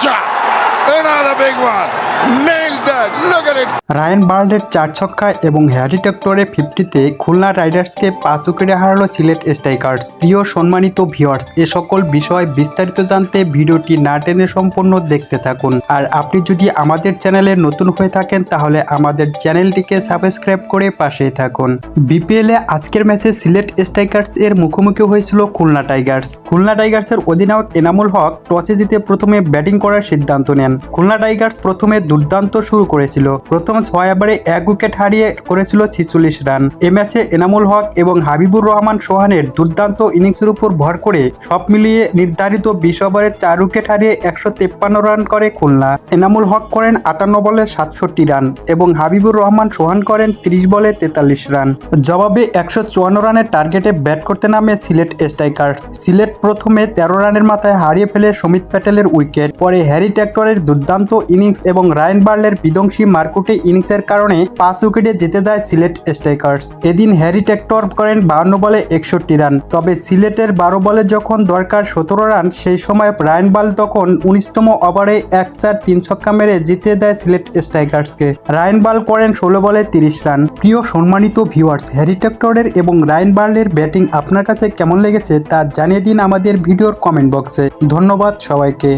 shot. Another big one. Nailed that. Look at it. Ryan বার্লের 4 ছক্কা এবং Harry টেক্টরের 50-তে Khulna রাইডার্সকে 5 উইকেটে হারালো সিলেট স্ট্রাইকার্স। প্রিয় সম্মানিত ভিউয়ার্স, এ সকল বিষয় বিস্তারিত জানতে ভিডিওটি না টেনে সম্পূর্ণ দেখতে থাকুন। আর আপনি যদি আমাদের চ্যানেলে নতুন হয়ে থাকেন তাহলে আমাদের চ্যানেলটিকে সাবস্ক্রাইব করে পাশেই থাকুন। বিপিএলে আজকের ম্যাচে সিলেট স্ট্রাইকার্স এর মুখোমুখি হয়েছিল খুলনা টাইগার্স। খুলনা টাইগার্সের অধিনায়ক এনামুল হক টসে জিতে প্রথমে ব্যাটিং করার সিদ্ধান্ত নেন। খুলনা টাইগার্স প্রথমে দুর্দান্ত শুরু করেছিল। প্রথম 6 ওভারে 1 উইকেট হারিয়ে করেছিল 46 রান। এ ম্যাচে এনামুল হক এবং হাবিবুর রহমান সোহানের দুর্দান্ত ইনিংসের উপর ভর করে সব মিলিয়ে নির্ধারিত 20 ওভারে 4 উইকেট হারিয়ে 153 রান করে খুলনা। এনামুল হক করেন 58 বলে 67 রান এবং হাবিবুর রহমান সোহান করেন 30 বলে 43 রান। জবাবে 154 রানের টার্গেটে ব্যাট করতে নামে সিলেট স্ট্রাইকার্স। সিলেট প্রথমে 13 রানের মাথায় হারিয়ে ফেলে সমিত প্যাটেলের উইকেট। পরে হ্যারি টেক্টরের দুর্দান্ত ইনিংস এবং রায়ান বার্লের বিধ্বংসী মারকুটে ইনিংসের কারণে 5 উইকেটে জিতে যায় সিলেট স্ট্রাইকার্স। এদিন হ্যারি টেক্টর করেন 52 বলে 61 রান। তবে সিলেটের 12 বলে যখন দরকার 17 রান, সেই সময় রায়ান বার্ল তখন 19তম ওভারে 1-4-3 ছক্কা মেরে জিতে দেয় সিলেট স্ট্রাইকার্সকে। রায়ান বার্ল করেন 16 বলে 30 রান। প্রিয় সম্মানিত ভিউয়ার্স, হ্যারি টেক্টরের এবং রায়ান বার্লের ব্যাটিং আপনার কাছে কেমন লেগেছে তা জানিয়ে দিন আমাদের ভিডিওর কমেন্ট বক্সে। ধন্যবাদ সবাইকে।